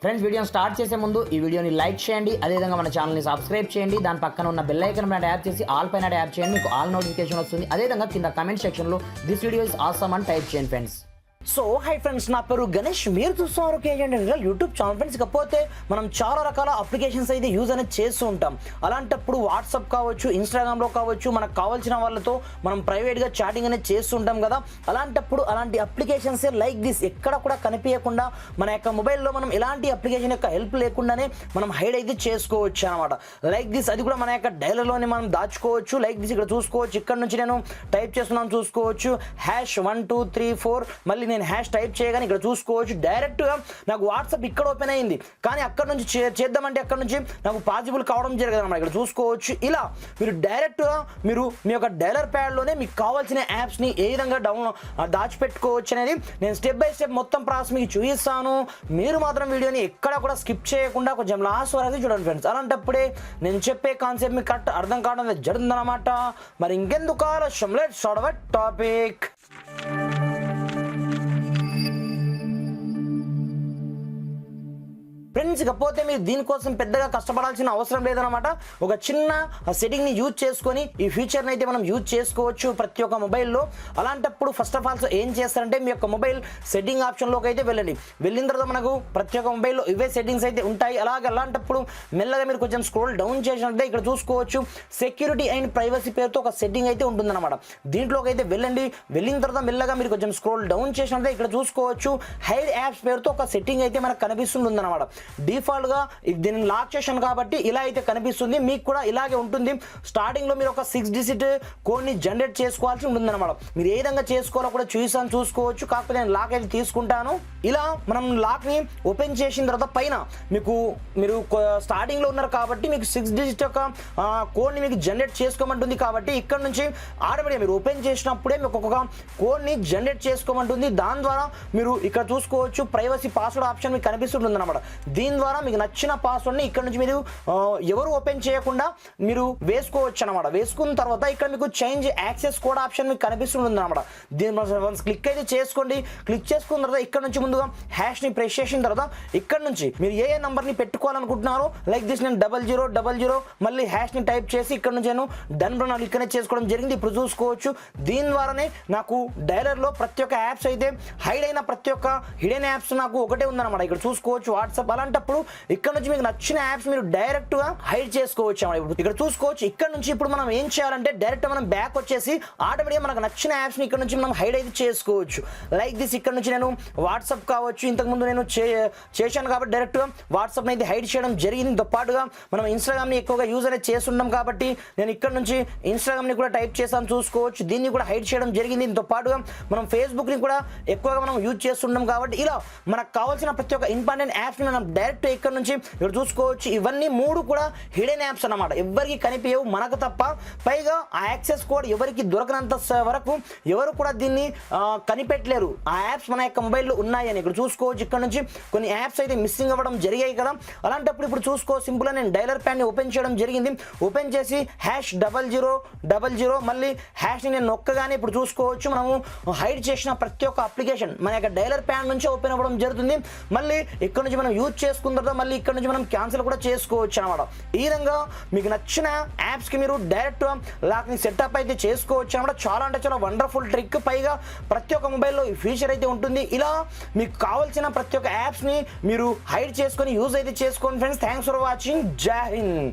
Friends, వీడియోని start చేసే ముందు ఈ వీడియోని లైక్ చేయండి, అదేవిధంగా మన ఛానల్ని సబ్స్క్రైబ్ చేయండి. దాని పక్కన ఉన్న బెల్ ఐకాన్ మీద ట్యాప్ చేసి ఆల్ పైన ట్యాప్ చేయండి, మీకు ఆల్ నోటిఫికేషన్ వస్తుంది. అదేవిధంగా కింద కమెంట్ సెక్షన్లో దిస్ వీడియో ఇస్ ఆసమ్ అని టైప్ చేయండి ఫ్రెండ్స్. సో హై ఫ్రెండ్స్, నా పేరు గణేష్, మీరు చూస్తున్నారు కేజెంట్ యూట్యూబ్ ఛానల్. ఫ్రెండ్స్, ఇకపోతే మనం చాలా రకాల అప్లికేషన్స్ అయితే యూజ్ అనేది చేస్తూ ఉంటాం. అలాంటప్పుడు వాట్సాప్ కావచ్చు, ఇన్స్టాగ్రామ్లో కావచ్చు, మనకు కావాల్సిన వాళ్ళతో మనం ప్రైవేట్గా చాటింగ్ అనేది చేస్తుంటాం కదా. అలాంటప్పుడు అలాంటి అప్లికేషన్స్ లైక్ దిస్ ఎక్కడ కూడా కనిపించకుండా మన యొక్క మొబైల్లో మనం ఎలాంటి అప్లికేషన్ యొక్క హెల్ప్ లేకుండానే మనం హైడ్ అయితే చేసుకోవచ్చు అనమాట. లైక్ దిస్, అది కూడా మన యొక్క డైలర్లోనే మనం దాచుకోవచ్చు. లైక్ దిస్ ఇక్కడ చూసుకోవచ్చు, ఇక్కడ నుంచి నేను టైప్ చేస్తున్నాను చూసుకోవచ్చు, #123 మళ్ళీ నేను హ్యాష్ టైప్ చేయగానే ఇక్కడ చూసుకోవచ్చు డైరెక్ట్గా నాకు వాట్సాప్ ఇక్కడ ఓపెన్ అయింది. కానీ అక్కడ నుంచి చేద్దామంటే అక్కడ నుంచి నాకు పాసిబుల్ కావడం జరగదు అన్నమాట. ఇక్కడ చూసుకోవచ్చు, ఇలా మీరు డైరెక్ట్గా మీరు మీ యొక్క డైలర్ ప్యాడ్లోనే మీకు కావాల్సిన యాప్స్ని ఏ విధంగా దాచిపెట్టుకోవచ్చు అనేది నేను స్టెప్ బై స్టెప్ మొత్తం ప్రాసెస్ మీకు చూపిస్తాను. మీరు మాత్రం వీడియోని ఎక్కడ కూడా స్కిప్ చేయకుండా కొంచెం లాస్ట్ వరకు చూడండి ఫ్రెండ్స్. అలాంటప్పుడే నేను చెప్పే కాన్సెప్ట్ మీకు కరెక్ట్ అర్థం కావడం జరుగుతుందన్నమాట. మరి ఇంకెందుకు ఆలస్యం, let's start our topic. Friends, ఇకపోతే మీరు దీనికోసం పెద్దగా కష్టపడాల్సిన అవసరం లేదనమాట. ఒక చిన్న సెట్టింగ్ని యూజ్ చేసుకొని ఈ ఫీచర్ని అయితే మనం యూజ్ చేసుకోవచ్చు ప్రతి ఒక్క మొబైల్లో. అలాంటప్పుడు ఫస్ట్ ఆఫ్ ఆల్ ఏం చేస్తారంటే మీ యొక్క మొబైల్ సెట్టింగ్ ఆప్షన్లోకి అయితే వెళ్ళండి. వెళ్ళిన తర్వాత మనకు ప్రతి ఒక్క మొబైల్లో ఇవే సెట్టింగ్స్ అయితే ఉంటాయి. అలాంటప్పుడు మెల్లగా మీరు కొంచెం స్క్రోల్ డౌన్ చేసినట్లయితే ఇక్కడ చూసుకోవచ్చు సెక్యూరిటీ అండ్ ప్రైవసీ పేరుతో ఒక సెట్టింగ్ అయితే ఉంటుందన్నమాట. దీంట్లోకి అయితే వెళ్ళండి. వెళ్ళిన తర్వాత మెల్లగా మీరు కొంచెం స్క్రోల్ డౌన్ చేసినట్లయితే ఇక్కడ చూసుకోవచ్చు హైడ్ యాప్స్ పేరుతో ఒక సెట్టింగ్ అయితే మనకు కనిపిస్తుంది అనమాట. డిఫాల్ట్గా దీన్ని లాక్ చేశాను కాబట్టి ఇలా అయితే కనిపిస్తుంది. మీకు కూడా ఇలాగే ఉంటుంది. స్టార్టింగ్లో మీరు ఒక 6 డిజిట్ కోడ్ని జనరేట్ చేసుకోవాల్సి ఉంటుంది అనమాట. మీరు ఏ విధంగా చేసుకోవాలో కూడా చూసుకోవచ్చు. కాకపోతే నేను లాక్ అయితే తీసుకుంటాను. ఇలా మనం లాక్ని ఓపెన్ చేసిన తర్వాత పైన మీరు స్టార్టింగ్లో ఉన్నారు కాబట్టి మీకు 6 డిజిట్ యొక్క కోడ్ని మీకు జనరేట్ చేసుకోమంటుంది. కాబట్టి ఇక్కడ నుంచి ఆటోమేటిక్గా మీరు ఓపెన్ చేసినప్పుడే మీకు ఒక కోడ్ని జనరేట్ చేసుకోమంటుంది. దాని ద్వారా మీరు ఇక్కడ చూసుకోవచ్చు ప్రైవసీ పాస్వర్డ్ ఆప్షన్ మీకు కనిపిస్తుంటుంది అనమాట. దీని ద్వారా మీకు నచ్చిన పాస్వర్డ్ని ఇక్కడ నుంచి మీరు ఎవరు ఓపెన్ చేయకుండా మీరు వేసుకోవచ్చు అనమాట. వేసుకున్న తర్వాత ఇక్కడ మీకు చేంజ్ యాక్సెస్ కోడ్ ఆప్షన్ మీకు కనిపిస్తుంది అనమాట. దీని క్లిక్ అయితే చేసుకోండి. క్లిక్ చేసుకున్న తర్వాత ఇక్కడ నుంచి ముందుగా హ్యాష్ని ప్రెస్ చేసిన తర్వాత ఇక్కడ నుంచి మీరు ఏ నంబర్ని పెట్టుకోవాలనుకుంటున్నారో లైక్ దిస్ నేను 0000 మళ్ళీ హ్యాష్ని టైప్ చేసి ఇక్కడ నుంచి నేను డన్ బటన్ క్లిక్ అనేది చేసుకోవడం జరిగింది. ఇప్పుడు చూసుకోవచ్చు దీని ద్వారానే నాకు డైలర్లో ప్రతి ఒక్క యాప్స్ అయితే హైడ్ అయిన ప్రతి ఒక్క హిడెన్ యాప్స్ నాకు ఒకటే ఉందన్నమాట. ఇక్కడ చూసుకోవచ్చు వాట్సాప్. అలాంటప్పుడు ఇక్కడ నుంచి మీకు నచ్చిన యాప్స్ మీరు డైరెక్ట్ గా హైడ్ చేసుకోవచ్చు అన్నమాట. ఇక్కడ చూసుకోవచ్చు ఇక్కడ నుంచి ఇప్పుడు మనం ఏం చేయాలంటే డైరెక్ట్ మనం బ్యాక్ వచ్చేసి ఆటోమేటిక్గా మనకు నచ్చిన యాప్స్ ని ఇక్కడ నుంచి మనం హైడ్ అయితే చేసుకోవచ్చు. లైక్ దిస్ ఇక్కడ నుంచి నేను వాట్సాప్ కావచ్చు, ఇంతకుముందు నేను చేశాను కాబట్టి డైరెక్ట్ గా వాట్సాప్ అయితే హైడ్ చేయడం జరిగింది. దీంతో పాటుగా మనం ఇన్స్టాగ్రామ్ ని ఎక్కువగా యూజ్ అనేది చేస్తున్నాం కాబట్టి నేను ఇక్కడ నుంచి ఇన్స్టాగ్రామ్ ని కూడా టైప్ చేసాను చూసుకోవచ్చు. దీన్ని కూడా హైడ్ చేయడం జరిగింది. దీంతో పాటుగా మనం ఫేస్బుక్ ని కూడా ఎక్కువగా మనం యూజ్ చేస్తున్నాం కాబట్టి ఇలా మనకు కావాల్సిన ప్రతి ఒక్క ఇంపార్టెంట్ యాప్స్ ని మనం డైరెక్ట్ ఇక్కడ నుంచి ఇక్కడ చూసుకోవచ్చు. ఇవన్నీ 3 కూడా హిడెన్ యాప్స్ అన్నమాట. ఎవరికి కనిపించవు మనకు తప్ప. పైగా ఆ యాక్సెస్ కోడ్ ఎవరికి దొరకనంత వరకు ఎవరు కూడా దీన్ని కనిపెట్టలేరు. ఆ యాప్స్ మన యొక్క మొబైల్లో ఉన్నాయని ఇక్కడ చూసుకోవచ్చు. ఇక్కడ నుంచి కొన్ని యాప్స్ అయితే మిస్సింగ్ అవ్వడం జరిగాయి కదా. అలాంటప్పుడు ఇప్పుడు చూసుకో సింపుల్గా నేను డైలర్ ప్యాడ్ని ఓపెన్ చేయడం జరిగింది. ఓపెన్ చేసి #0000 మళ్ళీ హ్యాష్ని నేను నొక్కగానే ఇప్పుడు చూసుకోవచ్చు మనము హైడ్ చేసిన ప్రతి ఒక్క అప్లికేషన్ మన యొక్క డైలర్ ప్యాడ్ నుంచి ఓపెన్ అవ్వడం జరుగుతుంది. మళ్ళీ ఇక్కడ నుంచి మనం యూజ్ చేసుకున్న తర్వాత మళ్ళీ ఇక్కడ నుంచి మనం క్యాన్సిల్ కూడా చేసుకోవచ్చు అనమాట. ఈ విధంగా మీకు నచ్చిన యాప్స్కి మీరు డైరెక్ట్ లాక్ని సెటప్ అయితే చేసుకోవచ్చు అనమాట. చాలా అంటే చాలా వండర్ఫుల్ ట్రిక్. పైగా ప్రతి ఒక్క మొబైల్లో ఈ ఫీచర్ అయితే ఉంటుంది. ఇలా మీకు కావాల్సిన ప్రతి ఒక్క యాప్స్ని మీరు హైడ్ చేసుకొని యూజ్ అయితే చేసుకోండి ఫ్రెండ్స్. Thanks for watching. జై హింద్.